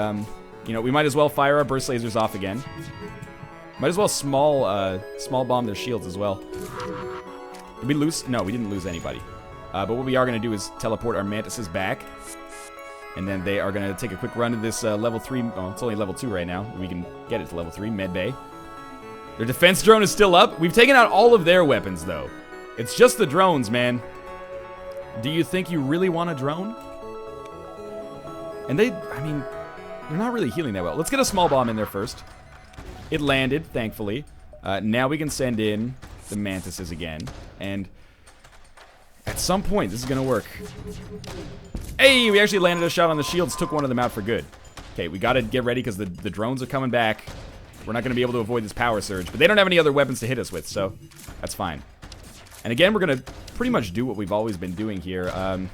you know, we might as well fire our burst lasers off again. Might as well small bomb their shields as well. Did we lose? No, we didn't lose anybody. But what we are going to do is teleport our Mantises back. And then they are going to take a quick run to this level 3. Oh, it's only level 2 right now. We can get it to level 3, med bay. Their defense drone is still up. We've taken out all of their weapons, though. It's just the drones, man. Do you think you really want a drone? And I mean, they're not really healing that well. Let's get a small bomb in there first. It landed, thankfully. Now we can send in the Mantises again. And at some point, this is going to work. Hey, we actually landed a shot on the shields. Took one of them out for good. Okay, we got to get ready because the drones are coming back. We're not going to be able to avoid this power surge. But they don't have any other weapons to hit us with, so that's fine. And again, we're going to pretty much do what we've always been doing here. I'm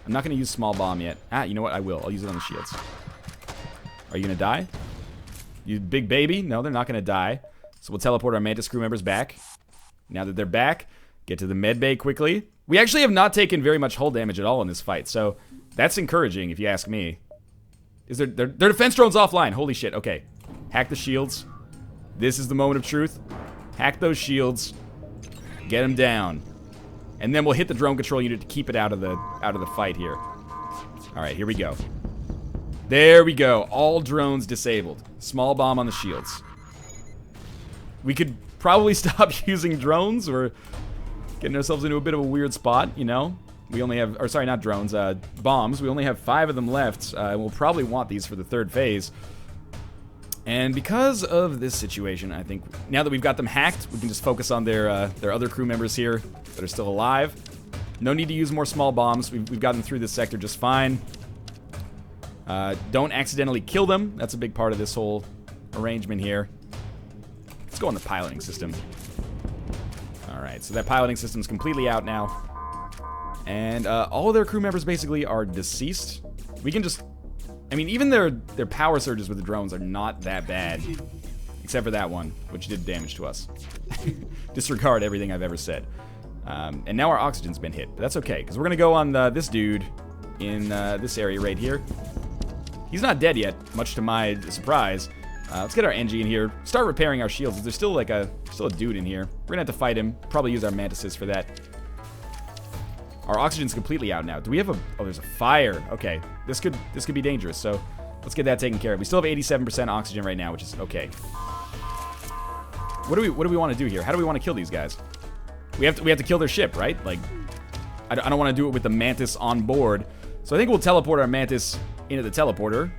not going to use small bomb yet. You know what? I will. I'll use it on the shields. Are you going to die? You big baby? No, they're not going to die. So we'll teleport our Mantis crew members back. Now that they're back, get to the med bay quickly. We actually have not taken very much hull damage at all in this fight, so that's encouraging if you ask me. Is their defense drone's offline? Holy shit, okay. Hack the shields. This is the moment of truth. Hack those shields. Get them down. And then we'll hit the drone control unit to keep it out of the fight here. Alright, here we go. There we go. All drones disabled. Small bomb on the shields. We could probably stop using drones. We're getting ourselves into a bit of a weird spot, you know. We only have, or sorry, not drones, bombs. We only have 5 of them left. We'll probably want these for the 3rd phase. And because of this situation, I think now that we've got them hacked, we can just focus on their other crew members here that are still alive. No need to use more small bombs. We've gotten through this sector just fine. Don't accidentally kill them. That's a big part of this whole arrangement here. Let's go on the piloting system. Alright, so that piloting system's completely out now. And all of their crew members basically are deceased. We can just... I mean, even their power surges with the drones are not that bad. Except for that one, which did damage to us. Disregard everything I've ever said. And now our oxygen's been hit. But that's okay, because we're going to go on this dude in this area right here. He's not dead yet, much to my surprise. Let's get our NG in here. Start repairing our shields. There's still like still a dude in here. We're gonna have to fight him. Probably use our Mantises for that. Our oxygen's completely out now. Do we have a... Oh, there's a fire. Okay. This could be dangerous, so let's get that taken care of. We still have 87% oxygen right now, which is okay. What do we want to do here? How do we want to kill these guys? We have to kill their ship, right? Like, I don't want to do it with the Mantis on board. So I think we'll teleport our Mantis into the teleporter.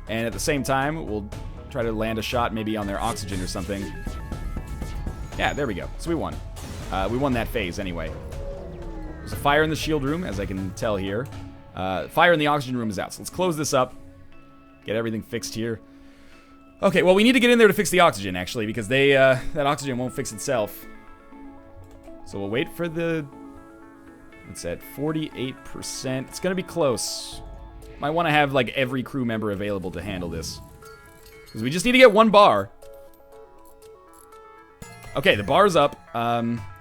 And at the same time, we'll try to land a shot maybe on their oxygen or something. Yeah, there we go. So we won. We won that phase anyway. There's a fire in the shield room, as I can tell here. Fire in the oxygen room is out. So let's close this up. Get everything fixed here. Okay, well, we need to get in there to fix the oxygen, actually, because that oxygen won't fix itself. So we'll wait for the... What's that? 48%. It's going to be close. Might want to have, like, every crew member available to handle this. Because we just need to get one bar. Okay, the bar's up.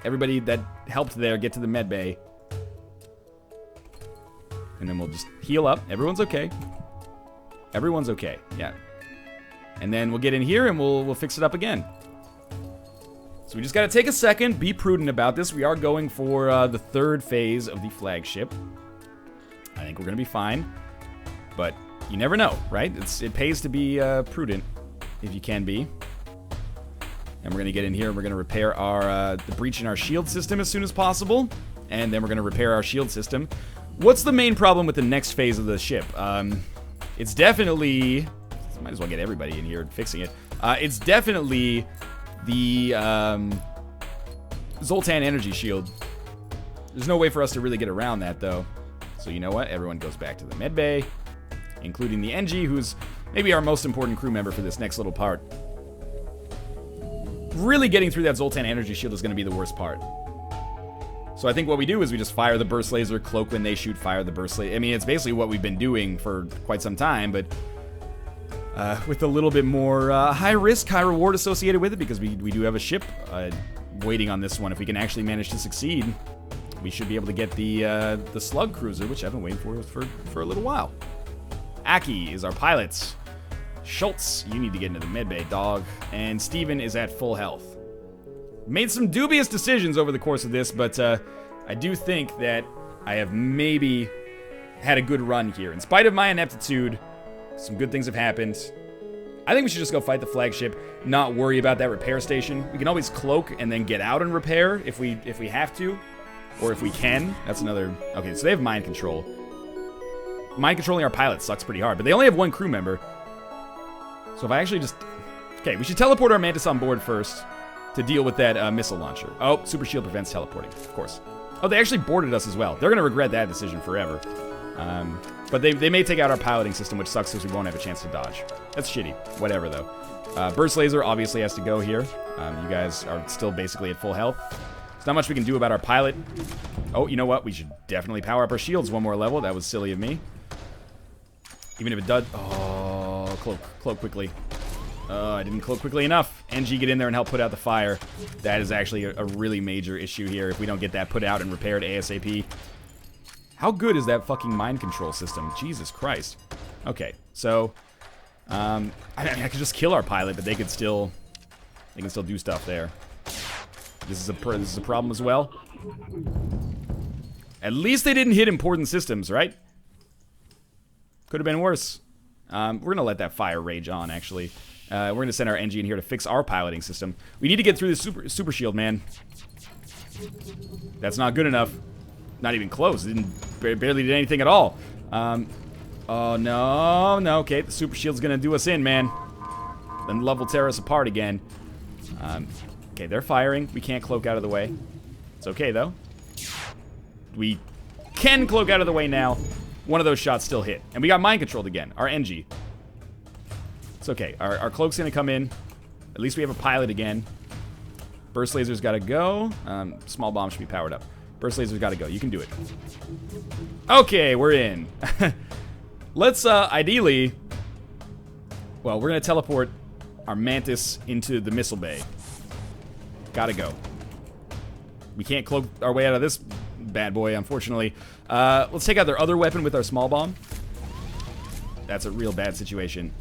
Everybody that helped there get to the med bay. And then we'll just heal up. Everyone's okay. Everyone's okay. Yeah. And then we'll get in here and we'll fix it up again. So we just gotta take a second, be prudent about this. We are going for the third phase of the flagship. I think we're gonna be fine. But you never know, right? It pays to be prudent, if you can be. And we're gonna get in here and we're gonna repair our the breach in our shield system as soon as possible. And then we're gonna repair our shield system. What's the main problem with the next phase of the ship? It's definitely... Might as well get everybody in here fixing it. It's definitely the Zoltan energy shield. There's no way for us to really get around that, though. So you know what? Everyone goes back to the med bay, including the NG, who's maybe our most important crew member for this next little part. Really getting through that Zoltan energy shield is going to be the worst part. So I think what we do is we just fire the burst laser, cloak when they shoot, fire the burst laser. I mean, it's basically what we've been doing for quite some time, but with a little bit more high risk, high reward associated with it, because we do have a ship waiting on this one. If we can actually manage to succeed, we should be able to get the slug cruiser, which I've been waiting for a little while. Aki is our pilot. Schultz, you need to get into the medbay, dog. And Steven is at full health. Made some dubious decisions over the course of this, but I do think that I have maybe had a good run here. In spite of my ineptitude, some good things have happened. I think we should just go fight the flagship, not worry about that repair station. We can always cloak and then get out and repair if we have to, or if we can. That's another... Okay, so they have mind control. Mind controlling our pilot sucks pretty hard, but they only have one crew member. So if I actually just... Okay, we should teleport our Mantis on board first to deal with that missile launcher. Oh, super shield prevents teleporting, of course. Oh, they actually boarded us as well. They're going to regret that decision forever. But they may take out our piloting system, which sucks because we won't have a chance to dodge. That's shitty. Whatever, though. Burst laser obviously has to go here. You guys are still basically at full health. There's not much we can do about our pilot. Oh, you know what? We should definitely power up our shields one more level. That was silly of me. Even if it does... Oh, cloak quickly. I didn't cloak quickly enough. NG, get in there and help put out the fire. That is actually a really major issue here if we don't get that put out and repaired ASAP. How good is that fucking mind control system? Jesus Christ. Okay, so I could just kill our pilot, but they can still do stuff there. This is a problem as well. At least they didn't hit important systems, right? Could have been worse. We're gonna let that fire rage on, actually. We're gonna send our NG in here to fix our piloting system. We need to get through the super shield, man. That's not good enough. Not even close. It barely did anything at all. Oh, no. Okay, the super shield's gonna do us in, man. Then love will tear us apart again. Okay, they're firing. We can't cloak out of the way. It's okay, though. We can cloak out of the way now. One of those shots still hit. And we got mind controlled again. Our NG. It's okay. Our cloak's gonna come in. At least we have a pilot again. Burst laser's gotta go. Small bomb should be powered up. Burst laser's gotta go. You can do it. Okay, we're in. Let's, ideally... Well, we're gonna teleport our Mantis into the missile bay. Gotta go. We can't cloak our way out of this bad boy, unfortunately. Let's take out their other weapon with our small bomb. That's a real bad situation.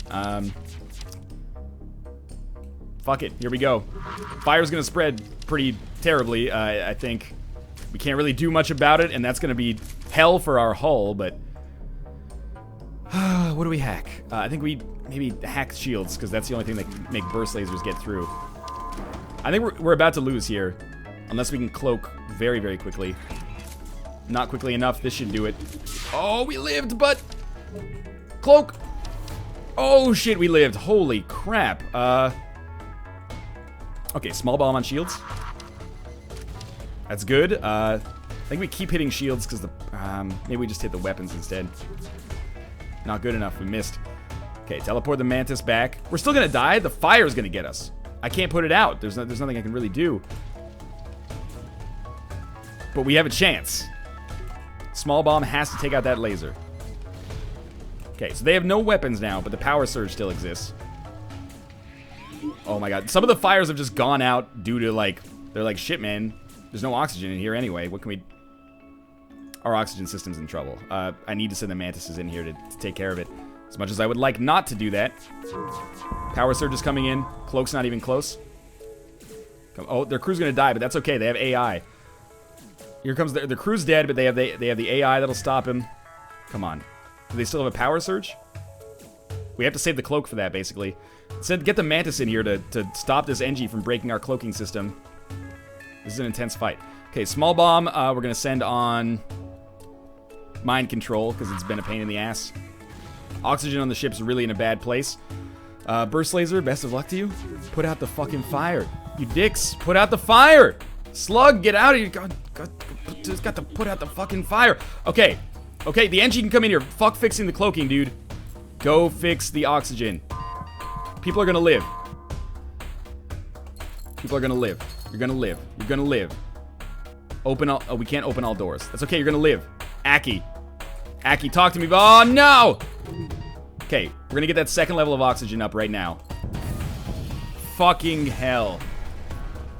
Fuck it. Here we go. Fire's gonna spread pretty terribly. I think we can't really do much about it, and that's gonna be hell for our hull, but... what do we hack? I think we maybe hack shields, because that's the only thing that can make burst lasers get through. I think we're about to lose here, unless we can cloak very, very quickly. Not quickly enough. This should do it. Oh, we lived, but... Cloak! Oh, shit, we lived. Holy crap. Okay, small bomb on shields. That's good. I think we keep hitting shields because the... maybe we just hit the weapons instead. Not good enough. We missed. Okay, teleport the Mantis back. We're still gonna die. The fire's gonna get us. I can't put it out. There's nothing I can really do. But we have a chance. Small bomb has to take out that laser. Okay, so they have no weapons now, but the power surge still exists. Oh my god. Some of the fires have just gone out due to, like... They're like, shit, man. There's no oxygen in here anyway. What can we... Our oxygen system's in trouble. I need to send the Mantises in here to take care of it. As much as I would like not to do that. Power surge is coming in. Cloak's not even close. Oh, their crew's gonna die, but that's okay. They have AI. Here comes the crew's dead, but they have the AI that'll stop him. Come on. Do they still have a power surge? We have to save the cloak for that, basically. Get the Mantis in here to stop this NG from breaking our cloaking system. This is an intense fight. Okay, small bomb, we're gonna send on mind control, because it's been a pain in the ass. Oxygen on the ship's really in a bad place. Burst laser, best of luck to you. Put out the fucking fire. You dicks, put out the fire! Slug, get out of here. Just got to put out the fucking fire. Okay, okay, the NG can come in here. Fuck fixing the cloaking, dude. Go fix the oxygen. People are gonna live. People are gonna live. You're gonna live. You're gonna live. Open all... Oh, we can't open all doors. That's okay, you're gonna live. Aki. Aki, talk to me. Oh, no! Okay, we're gonna get that second level of oxygen up right now. Fucking hell.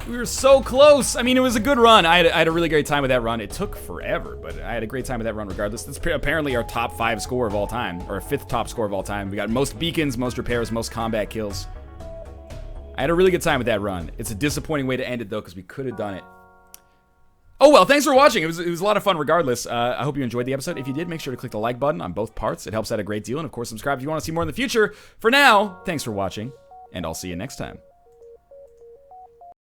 We were so close. I mean, it was a good run. I had a really great time with that run. It took forever, but I had a great time with that run regardless. That's apparently our top 5 score of all time, or our 5th top score of all time. We got most beacons, most repairs, most combat kills. I had a really good time with that run. It's a disappointing way to end it, though, because we could have done it. Oh, well, thanks for watching. It was a lot of fun regardless. I hope you enjoyed the episode. If you did, make sure to click the like button on both parts. It helps out a great deal. And, of course, subscribe if you want to see more in the future. For now, thanks for watching, and I'll see you next time.